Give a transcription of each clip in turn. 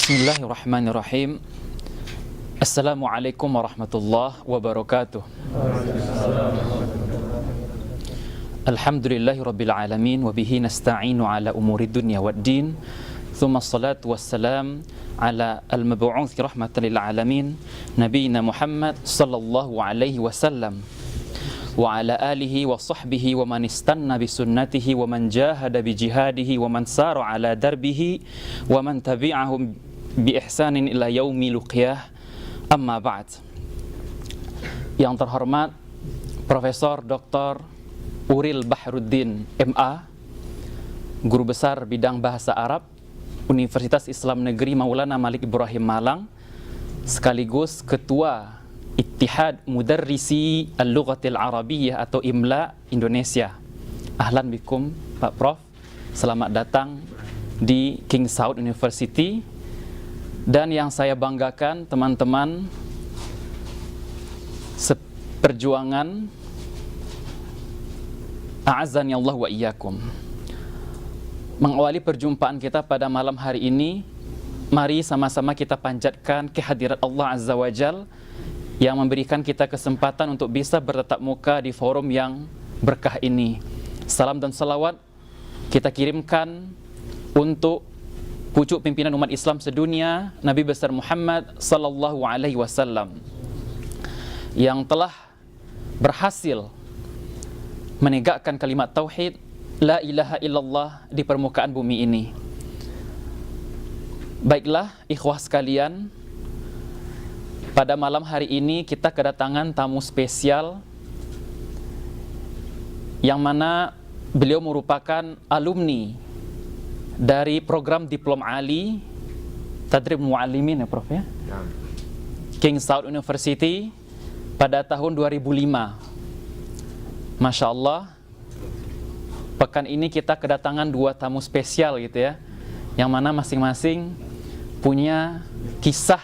Bismillahirrahmanirrahim. Assalamualaikum warahmatullahi wabarakatuh. Alhamdulillahi rabbil alamin wa bihi nasta'inu ala umuri dunya waddin. Thumma salatu wassalam ala al-mab'uuts rahmatan lil alamin nabiyina Muhammad sallallahu alaihi wasallam wa ala alihi wa sahbihi wa man istanna bi sunnatihi wa man jahada bi jihadihi wa man sara ala darbihi wa man tabi'ahum bi ihsanin ila yaumil qiyamah. Amma ba'd. Yang terhormat Profesor Dr. Uril Bahruddin MA, Guru Besar Bidang Bahasa Arab Universitas Islam Negeri Maulana Malik Ibrahim Malang, sekaligus Ketua Ittihad Mudarrisi Al-Lughatil Arabiyyah atau IMLA Indonesia. Ahlan bikum Pak Prof. Selamat datang di King Saud University. Dan yang saya banggakan teman-teman seperjuangan, a'azzani Allah wa iyyakum. Mengawali perjumpaan kita pada malam hari ini, mari sama-sama kita panjatkan kehadirat Allah Azza wa Jal yang memberikan kita kesempatan untuk bisa bertatap muka di forum yang berkah ini. Salam dan salawat kita kirimkan untuk pucuk pimpinan umat Islam sedunia, Nabi besar Muhammad sallallahu alaihi wasallam, yang telah berhasil menegakkan kalimat tauhid la ilaha illallah di permukaan bumi ini. Baiklah ikhwah sekalian, pada malam hari ini kita kedatangan tamu spesial yang mana beliau merupakan alumni dari program Diplom Ali Tadrib Muallimin ya Prof ya? King Saud University pada tahun 2005. Masya Allah, pekan ini kita kedatangan dua tamu spesial gitu ya, yang mana masing-masing punya kisah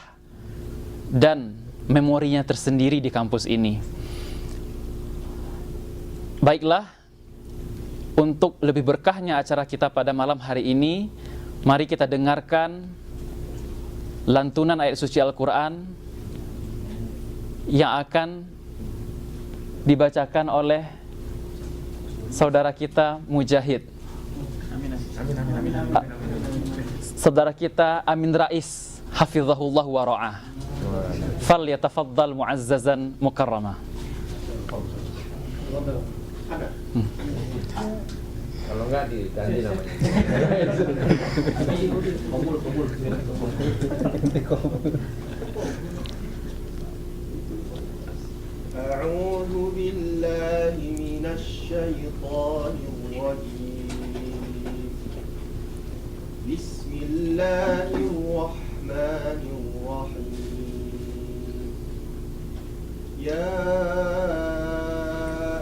dan memorinya tersendiri di kampus ini. Baiklah, untuk lebih berkahnya acara kita pada malam hari ini, mari kita dengarkan lantunan ayat suci Al-Quran yang akan dibacakan oleh saudara kita Mujahid. Saudara kita Amin Rais, hafizahullah wa ra'ah. Fal yatafaddal mu'azzazan mukarramah. Kalau enggak diganti namanya. A'udzu billahi minasy syaithanir rajim. Bismillahirrahmanirrahim. Ya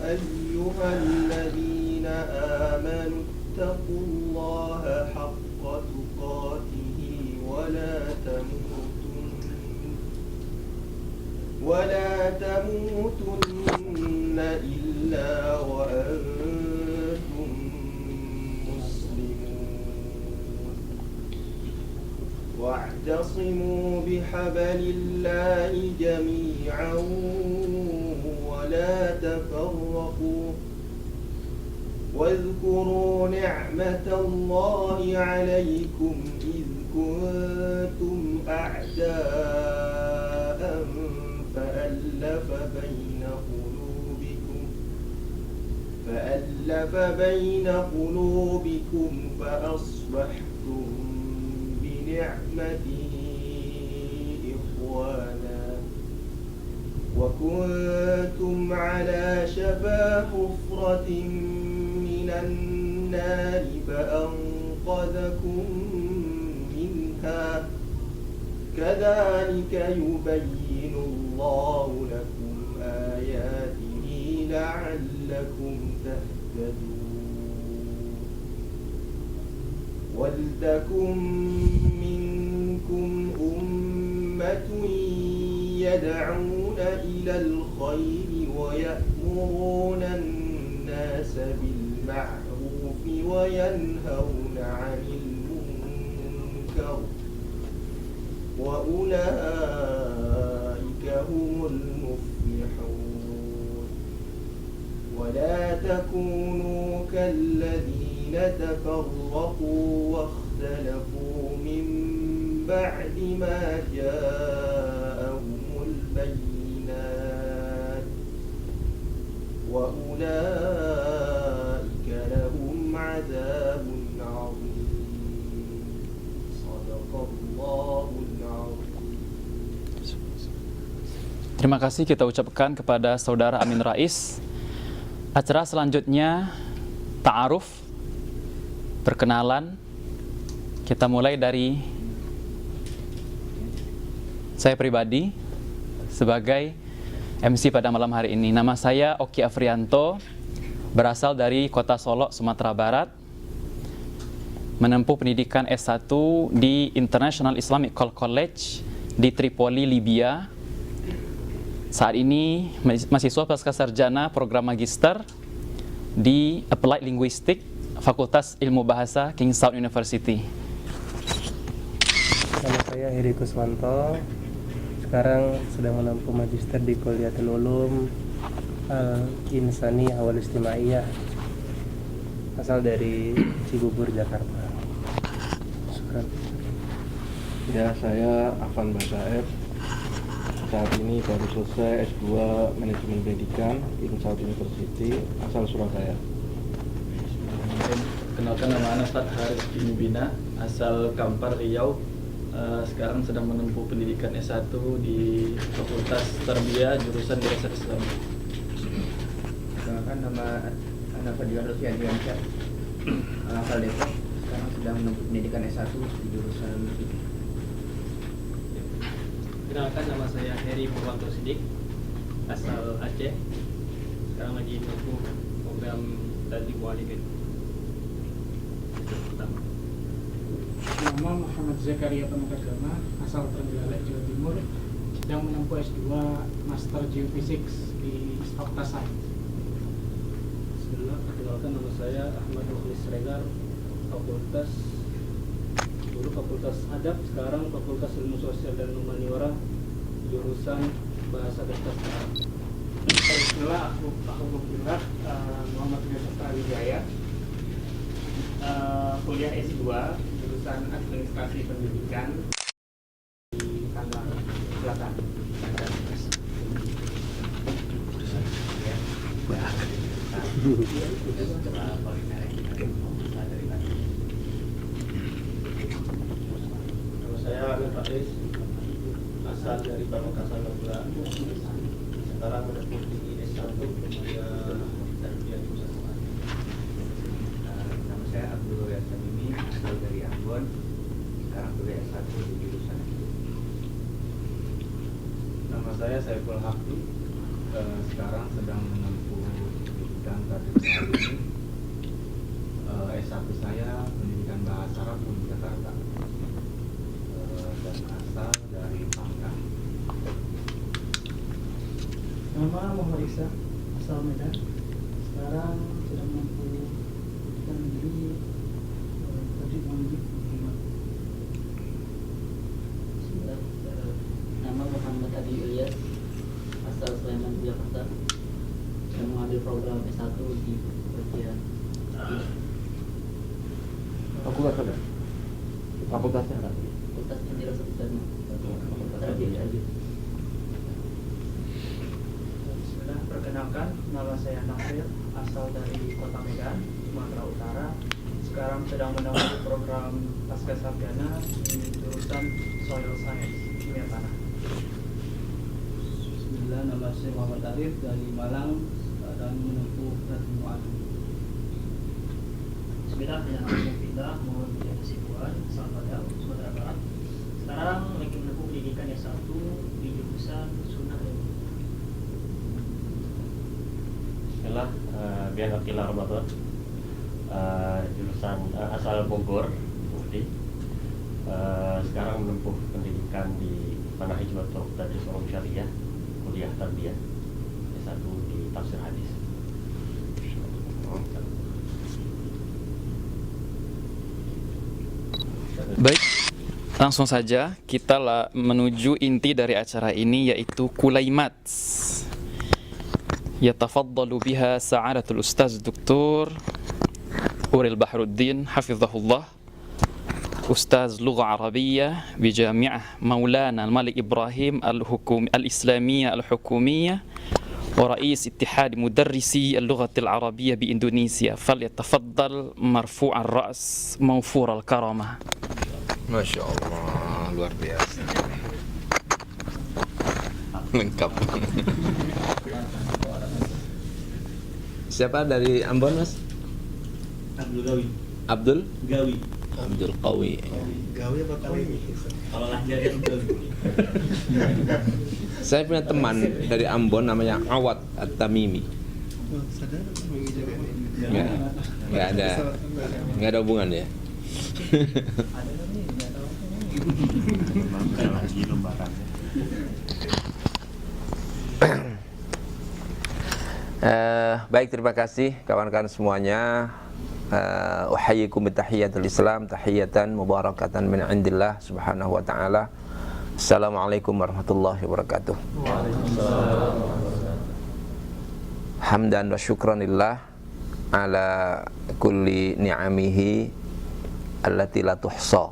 ayyuhalladzina amanu taqullaha haqqa tuqatih wa la tamutunna illa wa antum muslimun. Wa'tasimu bihablillahi jami'an wa la tafarraqu. واذكروا نعمة الله عليكم إذ كنتم أعداء فألف بين قلوبكم فأصبحتم بنعمته إخوانا وكنتم على شفا حفرة من النار فأنقذكم منها كذلك يبين الله لكم آياته لعلكم تهتدون. ولتكن منكم أمة يدعون إلى الخير ويأمرون الناس بالمعروف وينهون عن المنكر وأولئك هم المفلحون ولا تكونوا كالذين تفرقوا واختلفوا من بعد ما جاءهم البينات وأولئك لهم عذاب عظيم صدق الله العظيم. Terima kasih kita ucapkan kepada Saudara Amin Rais. Acara selanjutnya ta'aruf, perkenalan. Kita mulai dari saya pribadi sebagai MC pada malam hari ini. Nama saya Oki Afrianto, berasal dari kota Solo, Sumatera Barat. Menempuh pendidikan S1 di International Islamic College di Tripoli, Libya. Saat ini mahasiswa pasca sarjana program magister di Applied Linguistic, Fakultas Ilmu Bahasa King Saud University. Nama saya Heri Kuswanto. Sekarang sedang menempuh magister di Kuliatul Ulum Al-Insani Awal Istimaiyah, asal dari Cibubur, Jakarta. Syukran. Ya, saya Afan Basaef. Saat ini baru selesai S2 Manajemen Pendidikan King Saud University, asal Surabaya. Kenalkan, nama Anas Fathar Mubina, asal Kampar, Riau. Sekarang sedang menempuh pendidikan S1 di Fakultas Tarbiyah jurusan Dirasat Islam. Kenalkan, nama Anak Fadilah Lutfi Adriansyah, asal Depok. Sekarang sedang menempuh pendidikan S1 di jurusan Fikih. Kenalkan, nama saya Heri Purwanto Sidik, asal Aceh. Sekarang lagi menempuh program Tadlib Walidain. Itu pertama. Nama Muhammad Zakaria Pamukagama, asal Trenggalek, Jawa Timur, sedang menempuh S2 Master Geophysics di Fakultas Sains. Bismillah, perkenalkan, nama saya Ahmad Mukhlis Regar, dulu Fakultas Adab, sekarang Fakultas Ilmu Sosial dan Humaniora, jurusan Bahasa dan Sastra. Bismillah, aku Muhammad Muhammad Yusuf Wijaya, kuliah S2 jurusan Administrasi Pendidikan di Tangerang Selatan. Nama saya Amin Faiz, asal dari Pamekasan, Madura. Sekarang menempuh di S1 Tarbiyah Jurusan Quran. Nama saya Abdul Yasan Mimi, asal dari Ambon. Sekarang kuliah S1 di jurusan itu. Nama saya Saiful Haqi, sekarang sedang menempuh pendidikan Tarbiyah ini. S1 saya pendidikan bahasa Arab di Jakarta, dan asal dari Pangkang. Nama Muhammad Isa, asal Medan. Sekarang sedang menempuh pendidikan di Tadlib Walidain. Nama Muhammad Adi Ilyas, asal Sleman, Jakarta, dan mengambil program S1 di bagian Fakultas ada? Fakultasnya ada? Fakultas Dirasat Islam. Tarbiyah. Bismillah, perkenalkan, nama saya Nasir, asal dari Kota Medan, Sumatera Utara. Sekarang sedang menempuh program pasca sarjana di jurusan Soil Science, Kimia Tanah. Bismillah, nama saya Muhammad Arif dari Malang, dan menempuh Tadlib Walidain. Bismillah, dengan nama Mufidah Muhammad Hasibuan, asal Padang, Sumatera Barat. Sekarang lagi menempuh pendidikan S1 di jurusan Sunnah dan Bismillah, Bian Akila Ramadan, jurusan asal Bogor, Budi. Sekarang menempuh pendidikan di Manhaj wa Turuq Tadris Ulum Syariah, kuliah Tarbiyah S1 di Tafsir Hadis. Baik, Langsung saja kita menuju inti dari acara ini, yaitu kulaimat. Yatafaddalu biha sa'adatul Ustaz Dr. Uril Bahruddin hafizahullah, Ustaz Lugha Arabiyyah bi Jami'ah Maulana Al-Malik Ibrahim Al-Islamiyah Al-Hukumiyah wa Rais Ittihad Mudarrisi Al-Lughah Al-Arabiyyah bi Indonesia. Falyatafaddal marfu'an ra's mawfur al-karamah. Masya Allah, luar biasa. Lengkap. Siapa dari Ambon, Mas? Abdul Gawi. Abdul Gawi. Abdul Qawi. Gawi apa Qawi? Kalau lahirnya Gawi. Saya punya teman dari Ambon namanya Awad At-Tamimi. Nggak ada hubungan ya. Baik, terima kasih kawan-kawan semuanya. Uhayyikum bitahiyyatul Islam, tahiyatan mubarakatan min indillah subhanahu wa ta'ala. Assalamualaikum warahmatullahi wabarakatuh. Hamdan wa syukranillah ala kulli ni'amihi allati la tuhsa.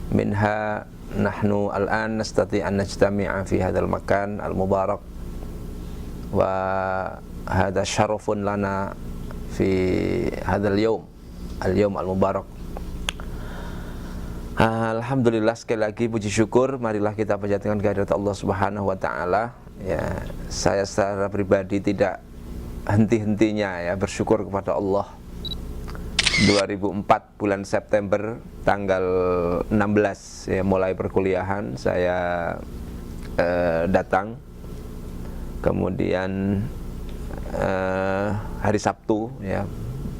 Minha nahnu al-an nastati an najtami'a fi hadzal makan al-mubarak wa hadha syarafun lana fi hadzal yawm al-yawm al-mubarak. Alhamdulillah, sekali lagi puji syukur marilah kita panjatkan kehadirat Allah Subhanahu wa taala. Ya, saya secara pribadi tidak henti-hentinya ya bersyukur kepada Allah. 2004 bulan September tanggal 16 ya, mulai perkuliahan saya datang. Kemudian hari Sabtu ya,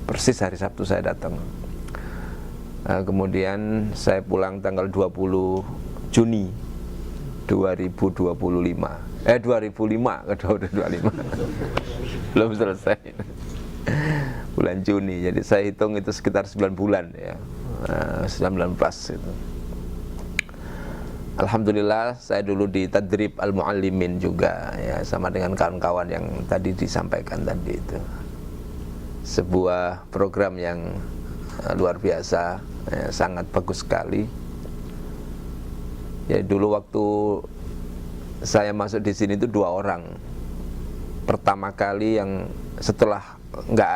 persis hari Sabtu saya datang. Kemudian saya pulang tanggal 20 Juni 2025. 2005 ke 2025. Belum selesai. Bulan Juni. Jadi saya hitung itu sekitar 9 bulan ya. 19 itu. Alhamdulillah saya dulu di Tadrib Al-Muallimin juga ya, sama dengan kawan-kawan yang tadi disampaikan tadi itu. Sebuah program yang luar biasa ya, sangat bagus sekali. Ya, dulu waktu saya masuk di sini itu 2 orang. Pertama kali yang setelah nggak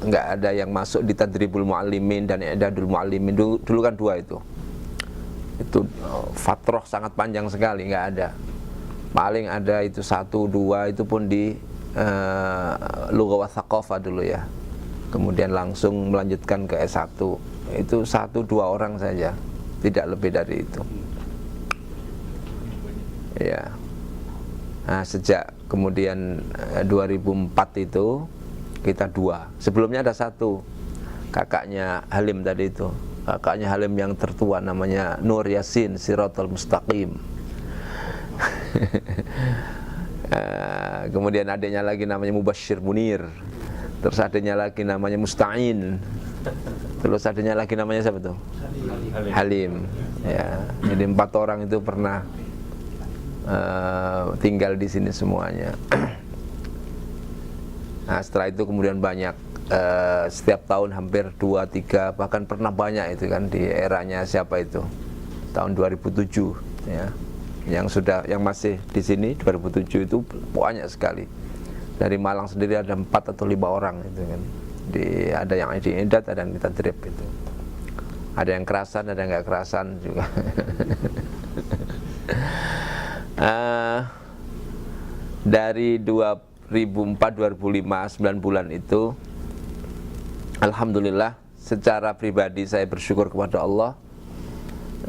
ada yang masuk di Tadribul Muallimin dan I'dadul Muallimin, dulu kan 2 itu fatroh sangat panjang sekali, nggak ada. Paling ada itu 1-2 itu pun di Lughah wa Thaqafah dulu ya. Kemudian langsung melanjutkan ke S1. Itu 1-2 orang saja, tidak lebih dari itu. Ya. Nah, sejak kemudian 2004 itu kita 2. Sebelumnya ada 1, kakaknya Halim tadi itu. Kakaknya Halim yang tertua namanya Nur Yasin Siratal Mustaqim. Kemudian adiknya lagi namanya Mubashir Munir. Terus adiknya lagi namanya Musta'in. Terus adiknya lagi namanya siapa tuh? Halim. Ya, jadi 4 orang itu pernah tinggal di sini semuanya. Nah, setelah itu kemudian banyak, setiap tahun hampir 2-3, bahkan pernah banyak itu kan di eranya siapa itu? Tahun 2007 ya. Yang masih di sini 2007 itu banyak sekali. Dari Malang sendiri ada 4 atau 5 orang itu kan. Ada yang di Idat, ada yang di Tadrib itu. Ada yang kerasan, ada yang nggak kerasan juga. Dari 2004-2005 9 bulan itu, alhamdulillah secara pribadi saya bersyukur kepada Allah.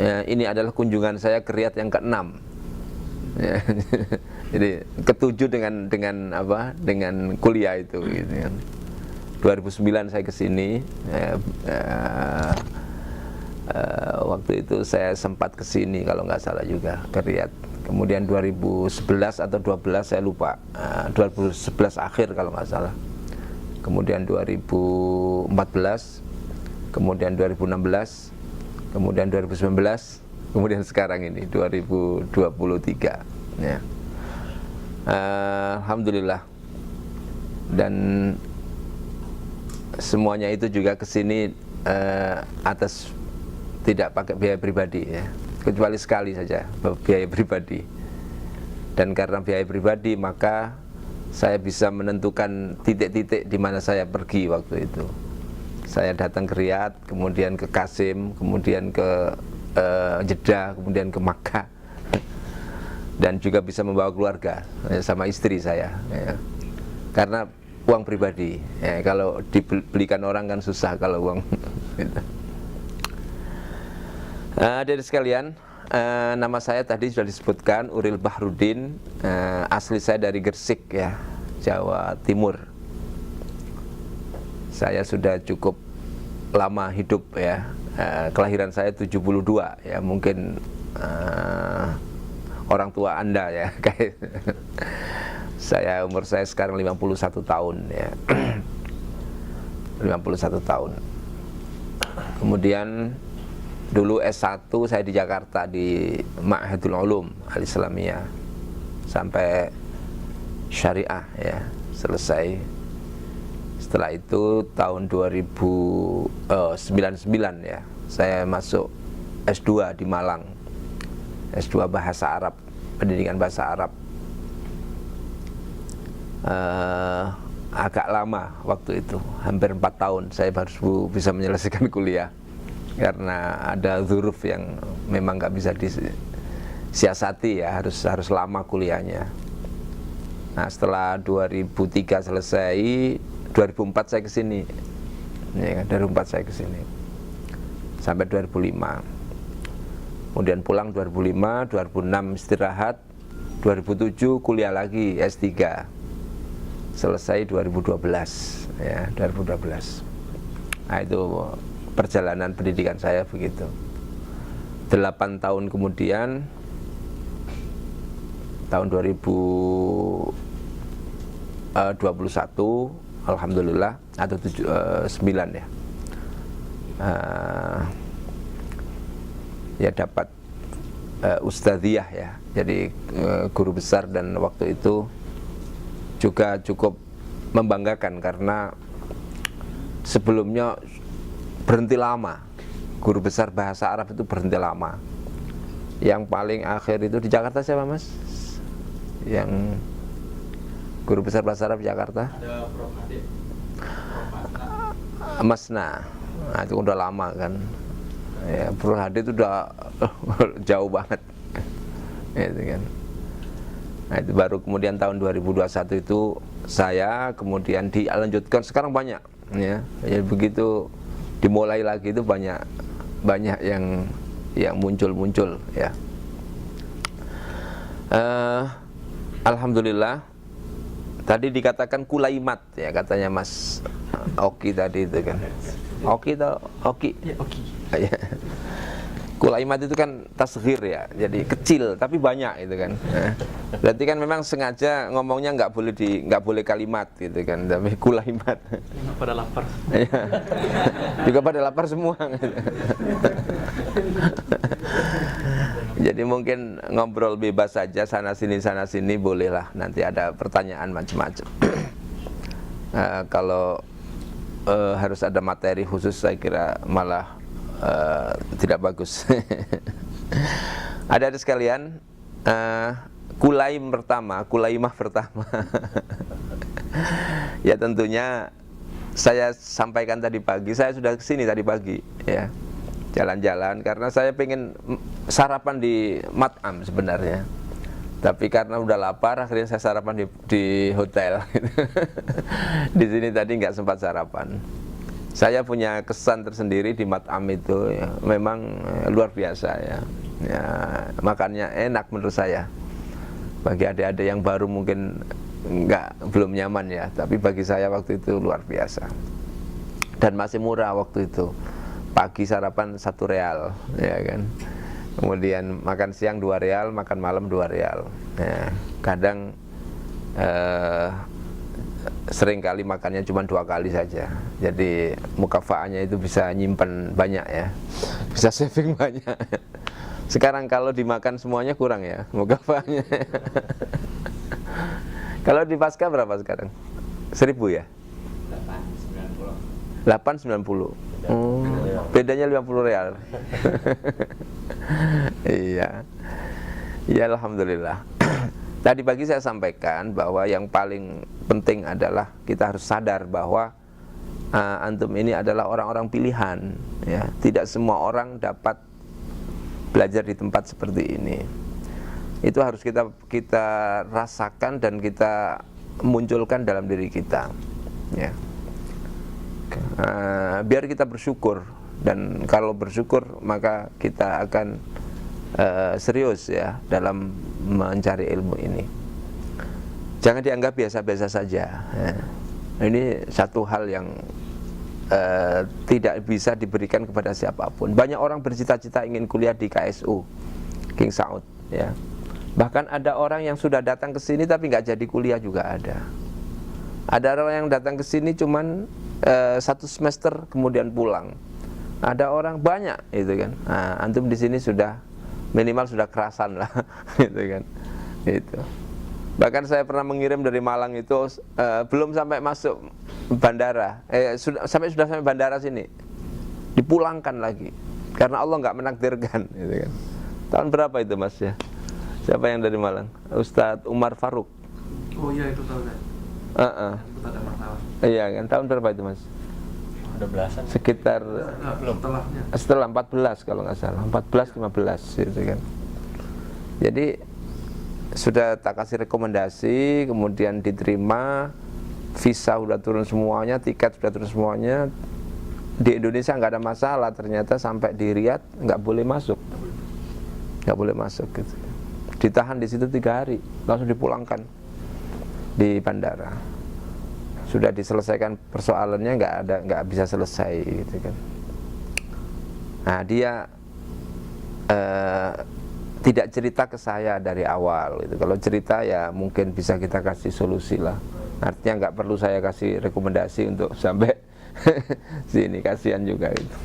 Ya, ini adalah kunjungan saya ke Riyadh yang ke-6. Ya, jadi ke-7 dengan kuliah itu gitu kan. 2009 saya ke sini. Waktu itu saya sempat ke sini kalau nggak salah juga ke Riyadh. Kemudian 2011 atau 12 saya lupa. 2011 akhir kalau nggak salah. Kemudian 2014, kemudian 2016, kemudian 2019, kemudian sekarang ini 2023 ya. Alhamdulillah. Dan semuanya itu juga kesini atas tidak pakai biaya pribadi ya, kecuali sekali saja biaya pribadi. Dan karena biaya pribadi maka saya bisa menentukan titik-titik di mana saya pergi waktu itu. Saya datang ke Riyadh, kemudian ke Qasim, kemudian ke Jeddah, kemudian ke Makkah, dan juga bisa membawa keluarga sama istri saya ya. Karena uang pribadi ya, kalau dibelikan orang kan susah kalau uang gitu. Adik sekalian, nama saya tadi sudah disebutkan, Uril Bahrudin. Asli saya dari Gresik ya, Jawa Timur. Saya sudah cukup lama hidup ya. Kelahiran saya 72 ya, mungkin orang tua Anda ya. Umur saya sekarang 51 tahun ya. 51 tahun. Kemudian dulu S1 saya di Jakarta di Ma'hadul Ulum Al-Islamiyah sampai Syariah ya, selesai. Setelah itu tahun 99 ya, saya masuk S2 di Malang. S2 Bahasa Arab, pendidikan Bahasa Arab. Agak lama waktu itu, hampir 4 tahun saya baru bisa menyelesaikan kuliah. Karena ada dzuruf yang memang nggak bisa disiasati ya, harus lama kuliahnya. Nah setelah 2003 selesai, 2004 saya kesini ya, 2004 saya kesini sampai 2005, kemudian pulang 2005, 2006 istirahat, 2007 kuliah lagi S3, selesai 2012 ya, 2012. Nah itu perjalanan pendidikan saya begitu. 8 tahun kemudian, tahun 2021 alhamdulillah, atau 9 ya, ya dapat ustadziyah ya, jadi guru besar. Dan waktu itu juga cukup membanggakan karena sebelumnya berhenti lama. Guru besar bahasa Arab itu berhenti lama. Yang paling akhir itu di Jakarta siapa mas? Yang guru besar bahasa Arab di Jakarta? Ada Prof. Adit, Prof. Masna. Nah itu udah lama kan ya, Prof. Adit itu udah jauh banget itu kan. Nah itu baru kemudian tahun 2021 itu saya kemudian dilanjutkan. Sekarang banyak ya, jadi begitu dimulai lagi itu banyak yang muncul ya. Alhamdulillah. Tadi dikatakan kulaimat ya, katanya Mas Oki tadi itu kan. Oki atau Oki? Ya, Oki. Kulaimat itu kan tasghir ya, jadi kecil tapi banyak itu kan. Berarti kan memang sengaja ngomongnya nggak boleh kalimat gitu kan, tapi kulaimat. Pada lapar. Juga pada lapar semua. Jadi mungkin ngobrol bebas saja, sana sini bolehlah. Nanti ada pertanyaan macam-macam. Kalau harus ada materi khusus saya kira malah tidak bagus. Ada sekalian, kulaimah pertama. Ya tentunya saya sampaikan tadi pagi, saya sudah kesini tadi pagi ya, jalan-jalan karena saya pengen sarapan di mat'am sebenarnya. Tapi karena udah lapar, akhirnya saya sarapan di hotel. Di sini tadi nggak sempat sarapan. Saya punya kesan tersendiri di mat'am itu ya, memang luar biasa ya. Makannya enak menurut saya. Bagi adik-adik yang baru mungkin belum nyaman ya, tapi bagi saya waktu itu luar biasa. Dan masih murah waktu itu. Pagi sarapan 1 real ya kan. Kemudian makan siang 2 real, makan malam 2 real. Ya, kadang sering kali makannya cuma 2 kali saja. Jadi mukafaahnya itu bisa nyimpen banyak ya, bisa saving banyak. Sekarang kalau dimakan semuanya kurang ya mukafaahnya. Kalau di Paskah berapa sekarang? 1.000 ya? 890. Bedanya 50 real. Iya. Ya alhamdulillah. Tadi pagi saya sampaikan bahwa yang paling penting adalah kita harus sadar bahwa antum ini adalah orang-orang pilihan ya. Tidak semua orang dapat belajar di tempat seperti ini. Itu harus kita rasakan dan kita munculkan dalam diri kita ya. Biar kita bersyukur, dan kalau bersyukur maka kita akan serius ya dalam mencari ilmu ini. Jangan dianggap biasa-biasa saja ya. Ini satu hal yang tidak bisa diberikan kepada siapapun. Banyak orang bercita-cita ingin kuliah di KSU King Saud ya. Bahkan ada orang yang sudah datang ke sini tapi nggak jadi kuliah juga ada. Ada orang yang datang ke sini cuman 1 semester kemudian pulang. Ada orang banyak itu kan. Nah, antum di sini sudah minimal sudah kerasan lah gitu kan. Itu. Bahkan saya pernah mengirim dari Malang itu belum sampai masuk bandara, sudah sampai bandara sini dipulangkan lagi karena Allah nggak menakdirkan gitu kan. Tahun berapa itu Mas ya? Siapa yang dari Malang? Ustadz Umar Faruk. Oh iya itu tahu kan. Ada masalah. Iya kan, tahun berapa itu Mas? Ada belasan. Sekitar setelah 14 kalau nggak salah, 14-15 gitu kan. Jadi sudah tak kasih rekomendasi, kemudian diterima, visa udah turun semuanya, tiket sudah turun semuanya. Di Indonesia nggak ada masalah, ternyata sampai di Riyadh nggak boleh masuk, gitu. Ditahan di situ 3 hari, langsung dipulangkan di bandara. Sudah diselesaikan persoalannya, nggak bisa selesai gitu kan. Nah dia tidak cerita ke saya dari awal gitu. Kalau cerita ya mungkin bisa kita kasih solusi lah. Artinya nggak perlu saya kasih rekomendasi untuk sampai sini, kasihan juga gitu.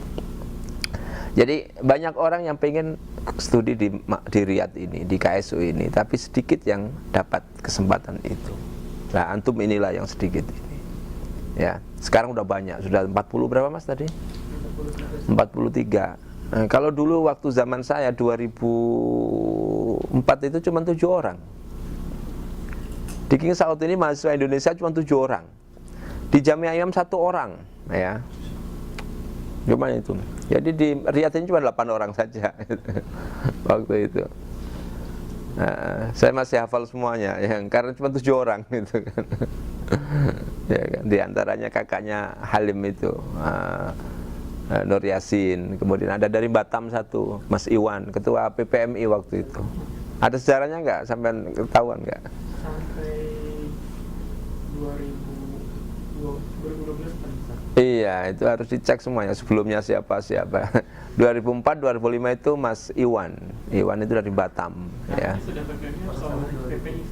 Jadi banyak orang yang pengen studi di Riyadh ini, di KSU ini, tapi sedikit yang dapat kesempatan itu. Nah antum inilah yang sedikit ini. Ya, sekarang udah banyak, sudah 40 berapa Mas tadi? 43. Nah, kalau dulu waktu zaman saya 2004 itu cuma 7 orang. Di King Saud ini mahasiswa Indonesia cuma 7 orang. Di Jamiah Imam 1 orang, ya. Gimana itu? Jadi di Riyadh ini cuma 8 orang saja waktu itu. Nah, saya masih hafal semuanya, ya, karena cuma 7 orang gitu kan. Ya kan, di antaranya kakaknya Halim itu, Nur Yasin, kemudian ada dari Batam 1, Mas Iwan, ketua PPMI waktu itu. Ada sejarahnya nggak? Sampai ketahuan nggak? Sampai 2012 kan. Iya, itu harus dicek semuanya. Sebelumnya siapa. 2004, 2005 itu Mas Iwan. Iwan itu dari Batam. Ya. Sudah PPMI atau PPI?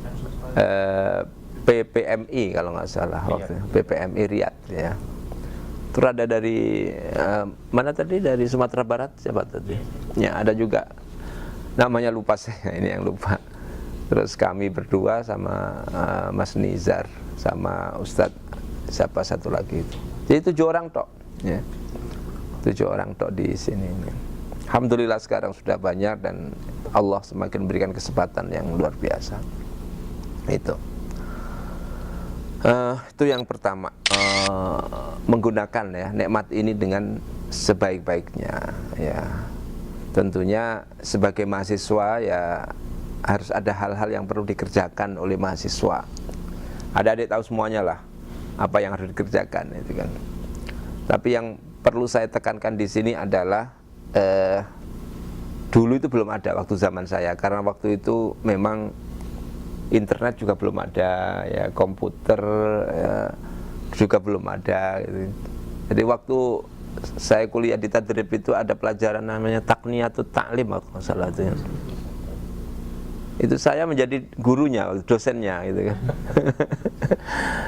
PPMI kalau nggak salah waktu PPMI Riyadh ya. Terus ada dari mana tadi, dari Sumatera Barat siapa tadi? Ya ada juga, namanya lupa saya, ini yang lupa. Terus kami berdua sama Mas Nizar sama Ustadz siapa satu lagi itu. Jadi 7 orang tok ya. 7 orang tok di sini. Alhamdulillah sekarang sudah banyak dan Allah semakin memberikan kesempatan yang luar biasa. Itu yang pertama, menggunakan ya nikmat ini dengan sebaik-baiknya ya. Tentunya sebagai mahasiswa ya harus ada hal-hal yang perlu dikerjakan oleh mahasiswa. Adik-adik tahu semuanya lah apa yang harus dikerjakan itu kan. Tapi yang perlu saya tekankan di sini adalah dulu itu belum ada waktu zaman saya, karena waktu itu memang internet juga belum ada ya, komputer ya, juga belum ada gitu. Jadi waktu saya kuliah di Tadrib itu ada pelajaran namanya Takniyatut Ta'lim, kalau nggak salah itu. Itu saya menjadi gurunya, dosennya gitu kan.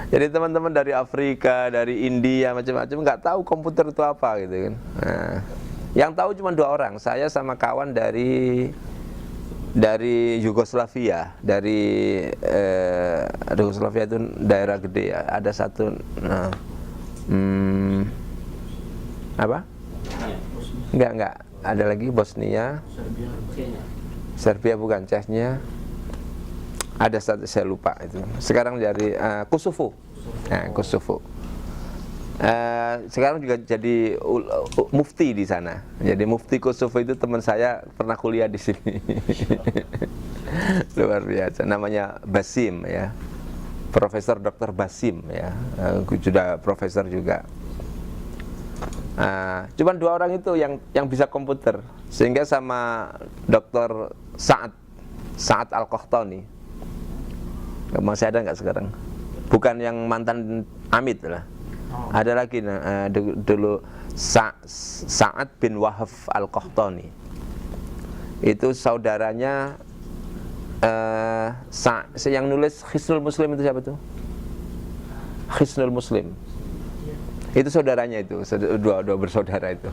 Jadi teman-teman dari Afrika, dari India, macam-macam nggak tahu komputer itu apa gitu kan. Nah, yang tahu cuma 2 orang, saya sama kawan dari Yugoslavia, dari Yugoslavia itu daerah gede ya. Ada satu apa? Enggak, ada lagi Bosnia, Serbia bukan, Chechnya. Ada satu saya lupa itu. Sekarang dari Kosovo. Nah, Kosovo. Sekarang juga jadi mufti di sana. Jadi mufti Kosovo itu teman saya, pernah kuliah di sini. Luar biasa. Namanya Basim ya. Profesor Dr. Basim ya. Sudah profesor juga. Cuman 2 orang itu yang bisa komputer, sehingga sama Dr. Sa'ad Al-Qahtani. Masih ada nggak sekarang? Bukan yang mantan Amit lah. Ada lagi dulu Sa'ad bin Wahab Al-Qahtani. Itu saudaranya yang nulis Hisnul Muslim itu siapa tuh? Hisnul Muslim. Itu saudaranya itu, dua bersaudara itu.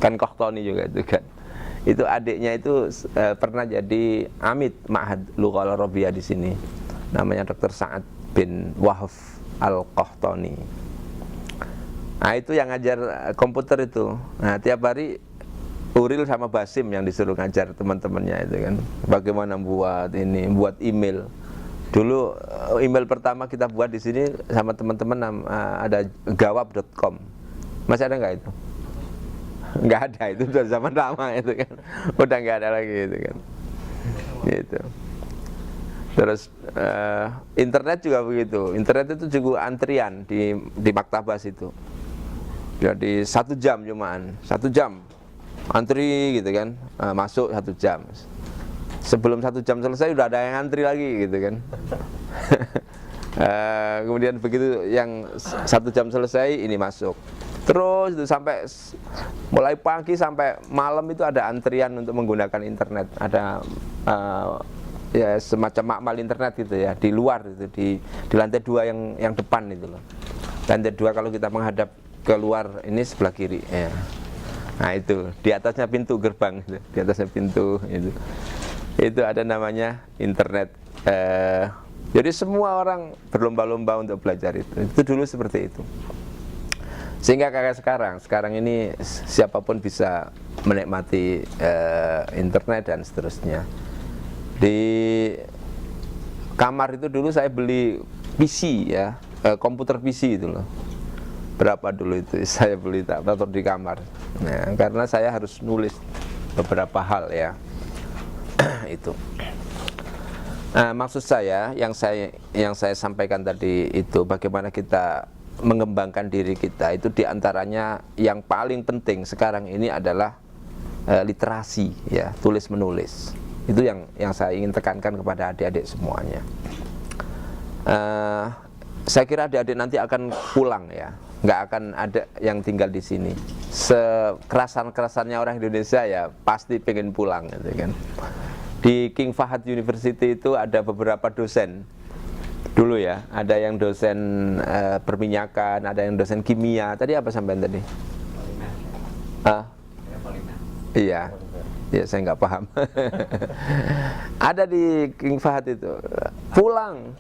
Kan Qahtani juga itu kan. Itu adiknya itu pernah jadi Amit Ma'had Lughal Arabiyah di sini. Namanya Dr. Sa'ad bin Wahab Al-Qahtani. Nah, itu yang ngajar komputer itu. Nah, tiap hari Uril sama Basim yang disuruh ngajar teman-temannya itu kan. Bagaimana buat email. Dulu email pertama kita buat di sini sama teman-teman ada gawab.com. Masih ada nggak itu? Nggak ada, itu udah zaman lama itu kan. Udah nggak ada lagi itu kan. Gitu. Terus internet juga begitu. Internet itu juga antrian di Maktabas itu. Jadi 1 jam cuman, 1 jam antri gitu kan, masuk 1 jam. Sebelum 1 jam selesai udah ada yang antri lagi gitu kan. Kemudian begitu yang 1 jam selesai ini masuk. Terus itu sampai mulai pagi sampai malam itu ada antrian untuk menggunakan internet. Ada ya semacam makmal internet gitu ya, di luar itu di lantai 2 yang depan itu loh. Lantai 2 kalau kita menghadap keluar ini sebelah kiri ya. Nah itu di atasnya pintu gerbang itu, di atasnya pintu itu ada namanya internet. Jadi semua orang berlomba-lomba untuk belajar itu dulu seperti itu. Sehingga kayak sekarang ini siapapun bisa menikmati internet dan seterusnya. Di kamar itu dulu saya beli PC ya, komputer PC itu loh. Berapa dulu itu saya beli, tak taruh di kamar. Nah, karena saya harus nulis beberapa hal ya. Itu. Maksud saya yang saya sampaikan tadi itu bagaimana kita mengembangkan diri kita itu diantaranya yang paling penting sekarang ini adalah literasi ya, tulis menulis. Itu yang saya ingin tekankan kepada adik-adik semuanya. Saya kira adik-adik nanti akan pulang ya, nggak akan ada yang tinggal di sini. Sekerasan-kerasannya orang Indonesia ya pasti pengen pulang gitu kan. Di King Fahd University itu ada beberapa dosen dulu ya, ada yang dosen perminyakan, ada yang dosen kimia. Tadi apa sampean tadi? Iya, ya saya nggak paham. Ada di King Fahd itu pulang.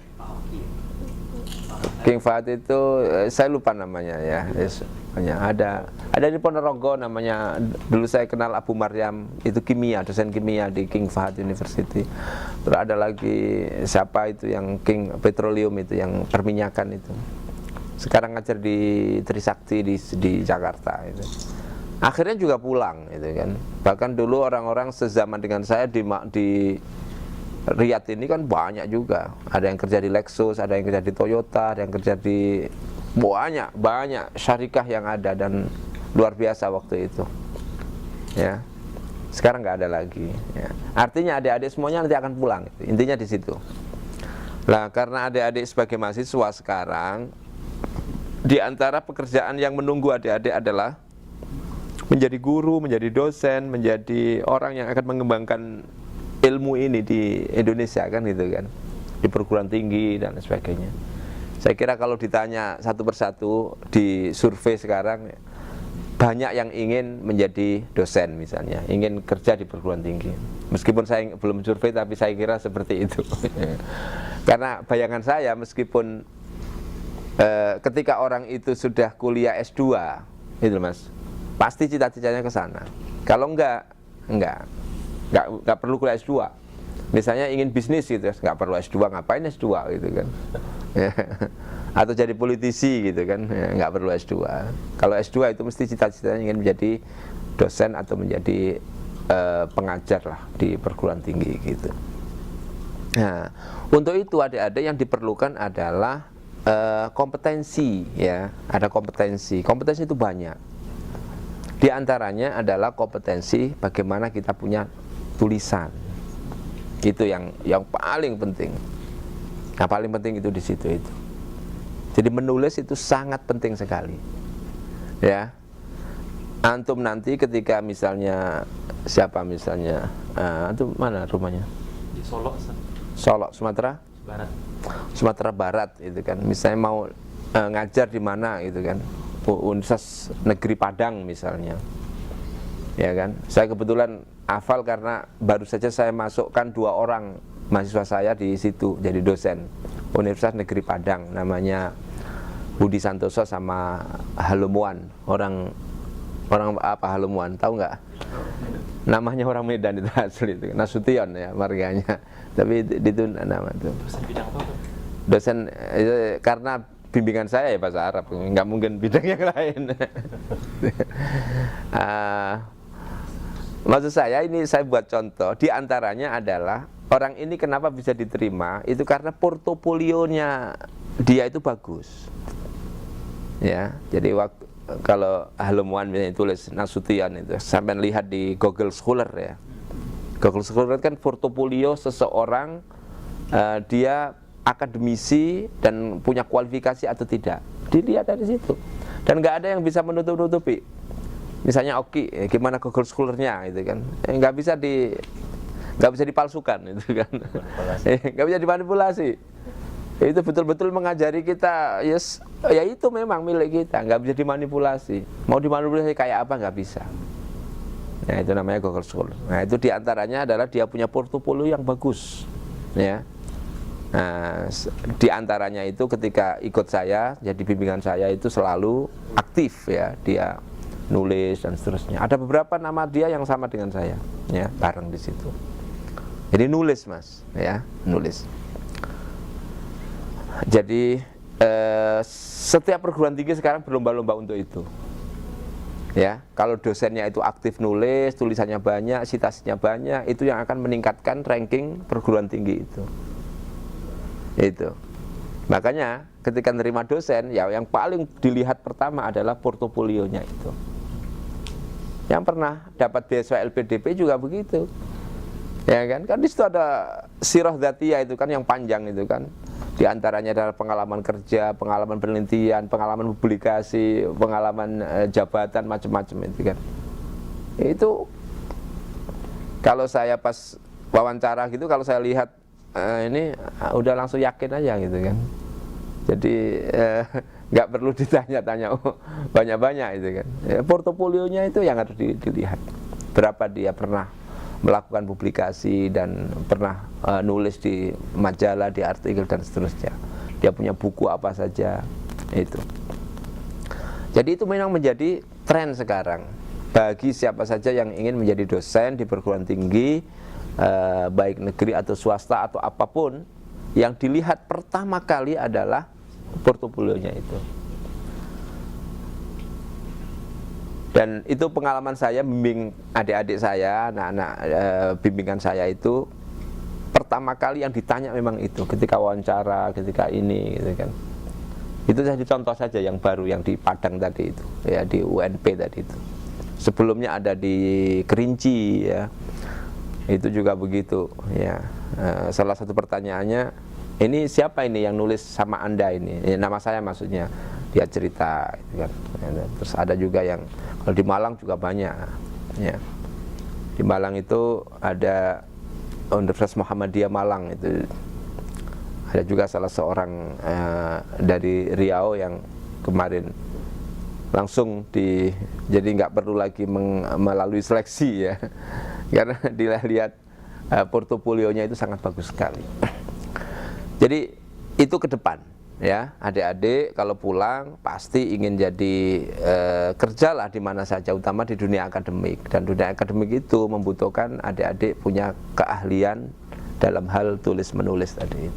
King Fahd itu saya lupa namanya ya. Ada di Ponorogo namanya, dulu saya kenal Abu Maryam, itu kimia, dosen kimia di King Fahd University. Terus ada lagi siapa itu yang King Petroleum itu yang perminyakan itu. Sekarang ngajar di Trisakti di Jakarta itu. Akhirnya juga pulang itu kan. Bahkan dulu orang-orang sezaman dengan saya di Riyadh ini kan banyak juga. Ada yang kerja di Lexus, ada yang kerja di Toyota, ada yang kerja di banyak syarikah yang ada dan luar biasa waktu itu. Ya. Sekarang nggak ada lagi. Ya. Artinya adik-adik semuanya nanti akan pulang. Intinya di situ. Nah, karena adik-adik sebagai mahasiswa sekarang, di antara pekerjaan yang menunggu adik-adik adalah menjadi guru, menjadi dosen, menjadi orang yang akan mengembangkan ilmu ini di Indonesia kan gitu kan, di perguruan tinggi dan sebagainya. Saya kira kalau ditanya satu persatu di survei sekarang, banyak yang ingin menjadi dosen misalnya, ingin kerja di perguruan tinggi. Meskipun saya belum survei, tapi saya kira seperti itu. Karena bayangan saya, meskipun ketika orang itu sudah kuliah S2, itu Mas, pasti cita-citanya ke sana. Kalau enggak perlu kuliah S2. Misalnya ingin bisnis gitu, nggak perlu S2, ngapain S2 gitu kan. Atau jadi politisi gitu kan, nggak perlu S2. Kalau S2 itu mesti cita-citanya ingin menjadi dosen atau menjadi pengajar lah di perguruan tinggi gitu. Nah, untuk itu adik-adik yang diperlukan adalah kompetensi ya, ada kompetensi. Kompetensi itu banyak. Di antaranya adalah kompetensi bagaimana kita punya tulisan. Itu yang paling penting. Yang paling penting itu di situ itu. Jadi menulis itu sangat penting sekali. Ya. Antum nanti ketika misalnya siapa misalnya, antum mana rumahnya? Di Solo. Solo, Sumatera Barat. Sumatera Barat itu kan. Misalnya mau ngajar di mana gitu kan. Universitas Negeri Padang misalnya. Ya kan? Saya kebetulan hafal karena baru saja saya masukkan 2 orang mahasiswa saya di situ jadi dosen Universitas Negeri Padang, namanya Budi Santoso sama Halomuan. Orang apa Halomuan, tahu nggak? Namanya orang Medan itu asli itu, Nasution ya marganya. Tapi itu nama itu. Dosen bidang apa? Dosen karena bimbingan saya ya bahasa Arab, nggak mungkin bidang yang lain. Maksud saya ini saya buat contoh, di antaranya adalah orang ini kenapa bisa diterima, itu karena portofolionya dia itu bagus. Ya, jadi kalau Halomuan misalnya tulis Nasution itu, sampai lihat di Google Scholar ya. Google Scholar kan portofolio seseorang, dia akademisi dan punya kualifikasi atau tidak. Dilihat dari situ. Dan nggak ada yang bisa menutup-nutupi. Misalnya Oki, gimana Google Scholar-nya gitu kan, nggak bisa dipalsukan itu kan, nggak bisa dimanipulasi. Itu betul-betul mengajari kita, ya itu memang milik kita, nggak bisa dimanipulasi. Mau dimanipulasi kayak apa nggak bisa. Nah itu namanya Google Scholar. Nah itu diantaranya adalah dia punya portofolio yang bagus, ya. Nah, diantaranya itu ketika ikut saya, jadi bimbingan saya itu selalu aktif ya dia. Nulis dan seterusnya. Ada beberapa nama dia yang sama dengan saya, ya, bareng di situ. Jadi nulis Mas, ya, nulis. Jadi setiap perguruan tinggi sekarang berlomba-lomba untuk itu. Ya, kalau dosennya itu aktif nulis, tulisannya banyak, citasinya banyak, itu yang akan meningkatkan ranking perguruan tinggi itu. Itu. Makanya ketika nerima dosen, ya yang paling dilihat pertama adalah portofolionya itu. Yang pernah dapat beasiswa LPDP juga begitu. Ya kan? Kan di situ ada sirah dzatiyah itu kan yang panjang itu kan. Di antaranya adalah pengalaman kerja, pengalaman penelitian, pengalaman publikasi, pengalaman jabatan macam-macam itu kan. Itu kalau saya pas wawancara gitu, kalau saya lihat ini udah langsung yakin aja gitu kan. Jadi nggak perlu ditanya-tanya banyak-banyak itu kan. Ya, portofolionya itu yang harus dilihat. Berapa dia pernah melakukan publikasi dan pernah nulis di majalah, di artikel dan seterusnya. Dia punya buku apa saja itu. Jadi itu memang menjadi tren sekarang bagi siapa saja yang ingin menjadi dosen di perguruan tinggi, baik negeri atau swasta atau apapun. Yang dilihat pertama kali adalah portofolionya itu. Dan itu pengalaman saya bimbing adik-adik saya, anak-anak bimbingan saya itu pertama kali yang ditanya memang itu ketika wawancara, ketika ini gitu kan. Itu saya contoh saja yang baru yang di Padang tadi itu, ya di UNP tadi itu. Sebelumnya ada di Kerinci ya. Itu juga begitu ya. Salah satu pertanyaannya, ini siapa ini yang nulis sama Anda ini? Ya, nama saya maksudnya. Dia cerita gitu kan. Terus ada juga yang kalau di Malang juga banyak ya. Di Malang itu ada Universitas Muhammadiyah Malang itu. Ada juga salah seorang dari Riau yang kemarin langsung jadi nggak perlu lagi melalui seleksi ya, karena dilihat portofolionya itu sangat bagus sekali. Jadi itu ke depan ya, adik-adik kalau pulang pasti ingin jadi kerjalah di mana saja, utama di dunia akademik, dan dunia akademik itu membutuhkan adik-adik punya keahlian dalam hal tulis menulis tadi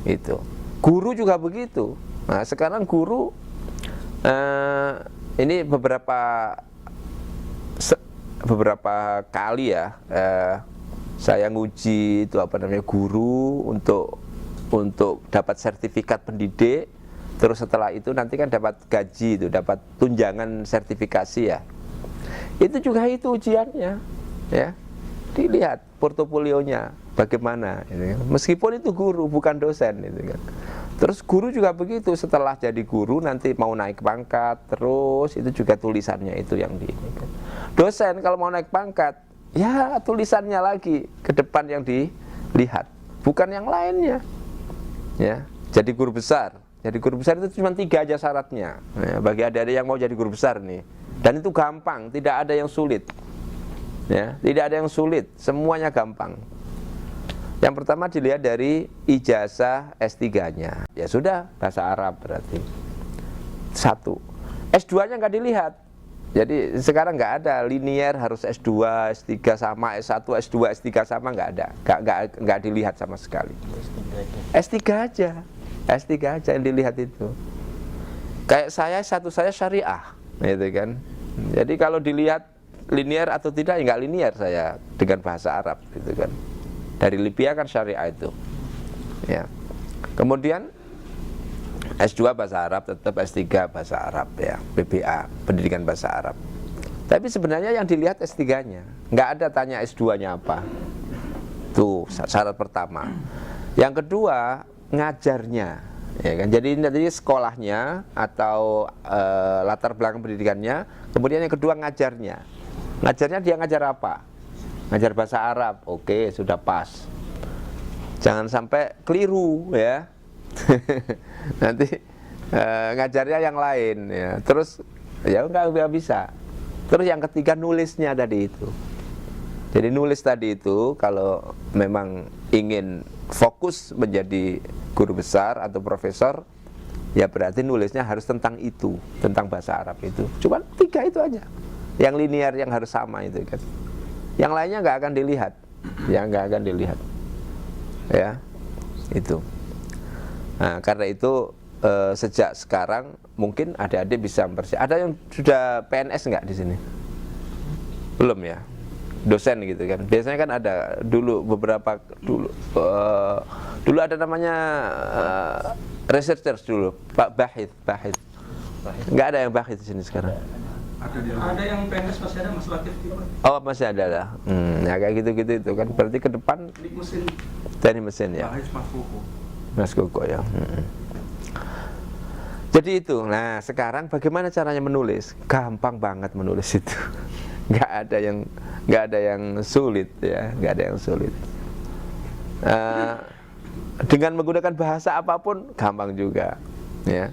itu. Guru juga begitu. Nah sekarang guru ini beberapa kali ya saya nguji itu guru untuk dapat sertifikat pendidik, terus setelah itu nanti kan dapat gaji, itu dapat tunjangan sertifikasi ya. Itu juga itu ujiannya ya, dilihat portofolionya bagaimana ini. Meskipun itu guru bukan dosen itu kan. Terus guru juga begitu, setelah jadi guru nanti mau naik pangkat, terus itu juga tulisannya itu yang dosen kalau mau naik pangkat ya tulisannya lagi ke depan yang dilihat, bukan yang lainnya ya. Jadi guru besar itu cuma 3 aja syaratnya ya, bagi adik-adik yang mau jadi guru besar nih, dan itu gampang, tidak ada yang sulit ya, tidak ada yang sulit, semuanya gampang. Yang pertama dilihat dari ijazah S3-nya. Ya sudah, bahasa Arab berarti. 1. S2-nya nggak dilihat. Jadi sekarang nggak ada linier harus S2, S3 sama, S1, S2, S3 sama, nggak ada. Nggak dilihat sama sekali. S3 aja. S3 aja yang dilihat itu. Kayak saya syariah, gitu kan. Jadi kalau dilihat linier atau tidak, ya nggak linier saya dengan bahasa Arab, gitu kan. Dari Libya kan syariah itu ya. Kemudian S2 bahasa Arab, tetap S3 bahasa Arab ya, PBA, pendidikan bahasa Arab. Tapi sebenarnya yang dilihat S3-nya, nggak ada tanya S2-nya apa. Tuh syarat pertama. Yang kedua ngajarnya ya kan. Jadi nanti sekolahnya atau latar belakang pendidikannya. Kemudian yang kedua ngajarnya dia ngajar apa? Ngajar bahasa Arab, oke, sudah pas. Jangan sampai keliru ya. Nanti ngajarnya yang lain ya. Terus ya nggak bisa. Terus yang ketiga nulisnya tadi itu. Jadi nulis tadi itu kalau memang ingin fokus menjadi guru besar atau profesor, ya berarti nulisnya harus tentang itu, tentang bahasa Arab itu. Cuma 3 itu aja. Yang linear yang harus sama itu kan. Yang lainnya nggak akan dilihat, ya itu. Nah, karena itu sejak sekarang mungkin adik-adik bisa mempersiapkan. Ada yang sudah PNS nggak di sini? Belum ya, dosen gitu kan. Biasanya kan ada dulu dulu ada namanya researchers dulu, Pak Bahith. Nggak ada yang Bahith di sini sekarang. Ada yang PNS masih ada, Mas Latif gitu. Oh masih ada lah. Ya kayak gitu-gitu itu kan berarti ke depan teknik mesin ya. Mas Koko ya. Jadi itu. Nah sekarang bagaimana caranya menulis? Gampang banget menulis itu. Nggak ada yang sulit ya, nggak ada yang sulit. Dengan menggunakan bahasa apapun gampang juga ya.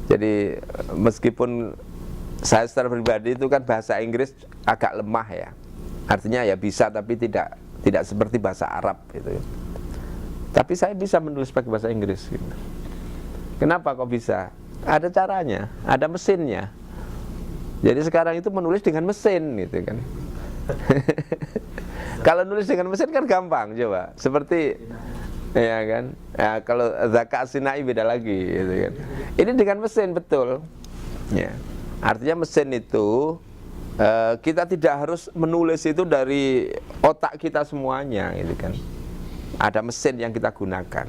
Jadi meskipun saya secara pribadi itu kan bahasa Inggris agak lemah ya, artinya ya bisa tapi tidak seperti bahasa Arab gitu. Tapi saya bisa menulis pakai bahasa Inggris gitu. Kenapa kok bisa? Ada caranya, ada mesinnya. Jadi sekarang itu menulis dengan mesin gitu kan. Kalau nulis dengan mesin kan gampang, coba. Seperti ya kan. Ya, kalau Zaka Sinai beda lagi gitu kan. Ini dengan mesin betul. Ya. Artinya mesin itu kita tidak harus menulis itu dari otak kita semuanya gitu kan. Ada mesin yang kita gunakan.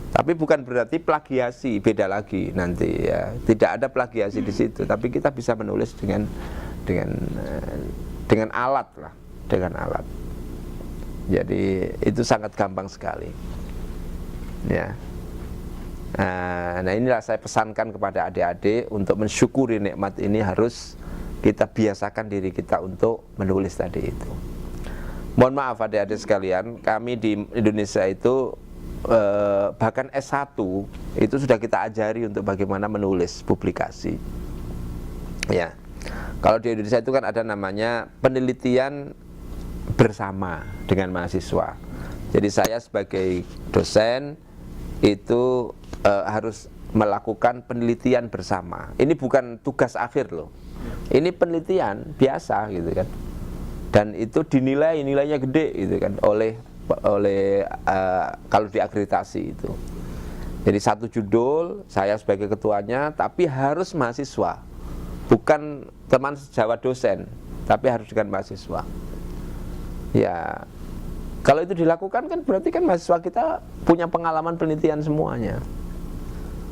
Tapi bukan berarti plagiasi, beda lagi nanti ya. Tidak ada plagiasi di situ, tapi kita bisa menulis dengan alat lah, dengan alat. Jadi itu sangat gampang sekali. Ya. Nah inilah saya pesankan kepada adik-adik untuk mensyukuri nikmat ini harus kita biasakan diri kita untuk menulis tadi itu. Mohon maaf adik-adik sekalian, kami di Indonesia itu bahkan S1 itu sudah kita ajari untuk bagaimana menulis publikasi. Ya. Kalau di Indonesia itu kan ada namanya penelitian bersama dengan mahasiswa. Jadi saya sebagai dosen itu harus melakukan penelitian bersama. Ini bukan tugas akhir loh. Ini penelitian biasa gitu kan. Dan itu nilainya gede gitu kan oleh kalau diakreditasi itu. Jadi satu judul saya sebagai ketuanya, tapi harus mahasiswa. Bukan teman sejawat dosen, tapi harus dengan mahasiswa. Ya, kalau itu dilakukan kan berarti kan mahasiswa kita punya pengalaman penelitian semuanya.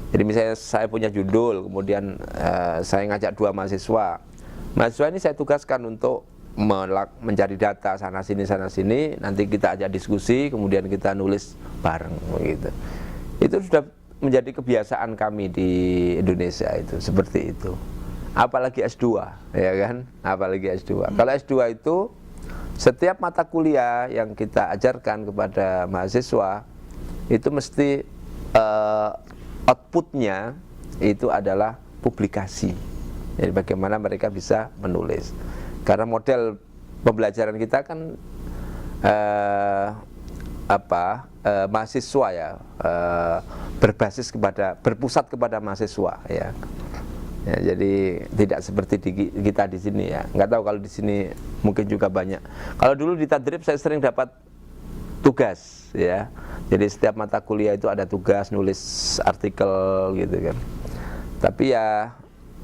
Jadi misalnya saya punya judul, kemudian saya ngajak 2 mahasiswa. Mahasiswa ini saya tugaskan untuk mencari data sana sini, nanti kita ajak diskusi, kemudian kita nulis bareng gitu. Itu sudah menjadi kebiasaan kami di Indonesia itu, seperti itu. Apalagi S2, ya kan? Apalagi S2. Kalau S2 itu setiap mata kuliah yang kita ajarkan kepada mahasiswa itu mesti outputnya itu adalah publikasi. Jadi bagaimana mereka bisa menulis. Karena model pembelajaran kita kan mahasiswa ya, berpusat kepada mahasiswa ya. Ya, jadi tidak seperti kita di sini ya. Nggak tahu kalau di sini mungkin juga banyak. Kalau dulu di Tadrib saya sering dapat tugas ya. Jadi setiap mata kuliah itu ada tugas nulis artikel gitu kan. Tapi ya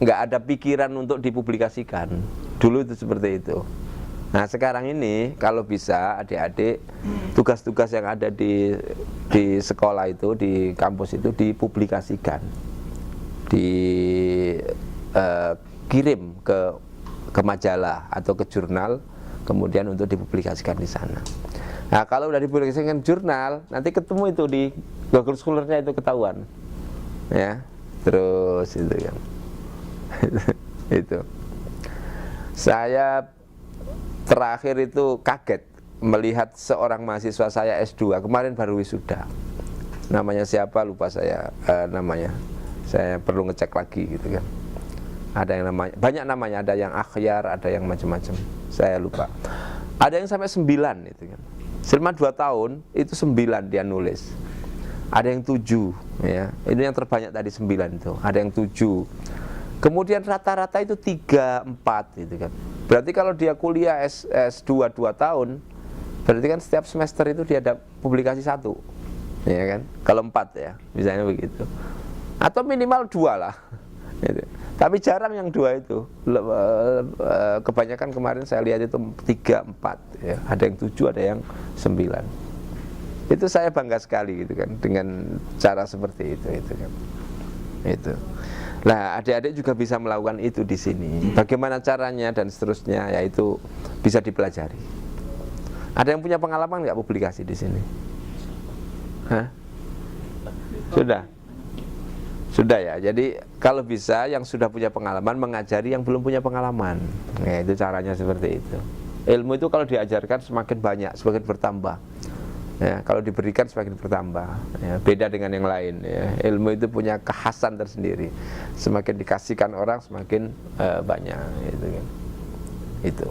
nggak ada pikiran untuk dipublikasikan. Dulu itu seperti itu. Nah sekarang ini kalau bisa adik-adik tugas-tugas yang ada di sekolah itu, di kampus itu dipublikasikan, dikirim ke majalah atau ke jurnal, kemudian untuk dipublikasikan di sana. Nah kalau udah dipublikasikan jurnal, nanti ketemu itu di Google Scholar-nya itu ketahuan, ya. Terus itu kan, itu. Saya terakhir itu kaget melihat seorang mahasiswa saya S2 kemarin baru wisuda. Namanya siapa lupa saya namanya. Saya perlu ngecek lagi gitu kan. Ada yang namanya, banyak namanya, ada yang akhyar, ada yang macam-macam. Saya lupa. Ada yang sampai 9 itu kan. Selama 2 tahun itu 9 dia nulis. Ada yang 7 ya. Ini yang terbanyak tadi 9 itu. Ada yang 7. Kemudian rata-rata itu 3, 4 gitu kan. Berarti kalau dia kuliah S2 2 tahun, berarti kan setiap semester itu dia ada publikasi 1. Ya kan? Kalau 4 ya, misalnya begitu. Atau minimal 2 lah. Gitu. Tapi jarang yang 2 itu. Kebanyakan kemarin saya lihat itu 3, 4 ya. Ada yang 7, ada yang 9. Itu saya bangga sekali gitu kan dengan cara seperti itu kan. Itu. Nah, adik-adik juga bisa melakukan itu di sini. Bagaimana caranya dan seterusnya, yaitu bisa dipelajari. Ada yang punya pengalaman nggak publikasi di sini? Hah? Sudah? Sudah ya. Jadi kalau bisa yang sudah punya pengalaman mengajari yang belum punya pengalaman. Nah, itu caranya seperti itu. Ilmu itu kalau diajarkan semakin banyak, semakin bertambah. Ya, kalau diberikan semakin bertambah ya, beda dengan yang lain ya. Ilmu itu punya kekhasan tersendiri. Semakin dikasihkan orang semakin banyak gitu kan. Itu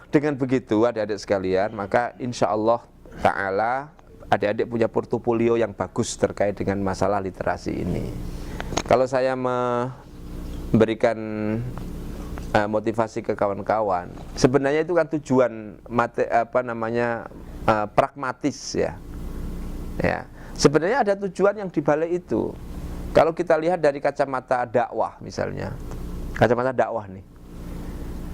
dengan begitu adik-adik sekalian, maka insya Allah ta'ala adik-adik punya portofolio yang bagus terkait dengan masalah literasi ini. Kalau saya memberikan motivasi ke kawan-kawan, sebenarnya itu kan tujuan pragmatis ya. Ya, sebenarnya ada tujuan yang dibalik itu. Kalau kita lihat dari kacamata dakwah misalnya, kacamata dakwah nih,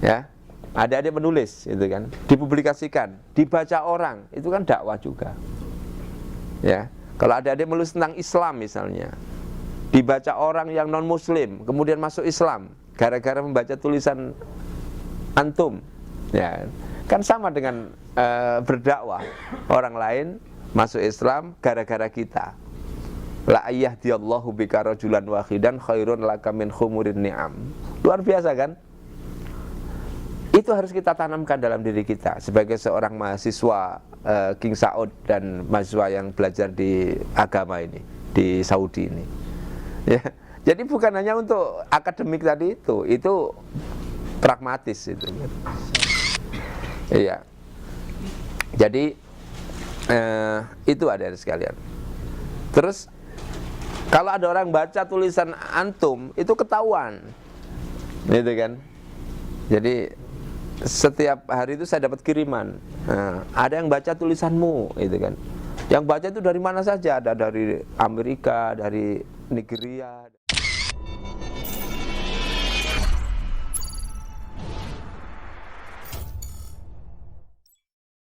ya, adik-adik menulis itu kan, dipublikasikan, dibaca orang, itu kan dakwah juga. Ya, kalau adik-adik menulis tentang Islam misalnya, dibaca orang yang non Muslim, kemudian masuk Islam. Gara-gara membaca tulisan antum, ya kan sama dengan berdakwah. Orang lain masuk Islam gara-gara kita. La ayyahdiyallahu bika rajulan wahidan khairun laka min khumurin ni'am. Luar biasa kan? Itu harus kita tanamkan dalam diri kita sebagai seorang mahasiswa King Saud dan mahasiswa yang belajar di agama ini, di Saudi ini. Ya. Jadi bukan hanya untuk akademik tadi itu pragmatis itu. Iya. Jadi itu ada sekalian. Terus kalau ada orang baca tulisan antum itu ketahuan, gitu kan? Jadi setiap hari itu saya dapat kiriman. Ada yang baca tulisanmu, gitu kan? Yang baca itu dari mana saja, ada dari Amerika, dari Nigeria.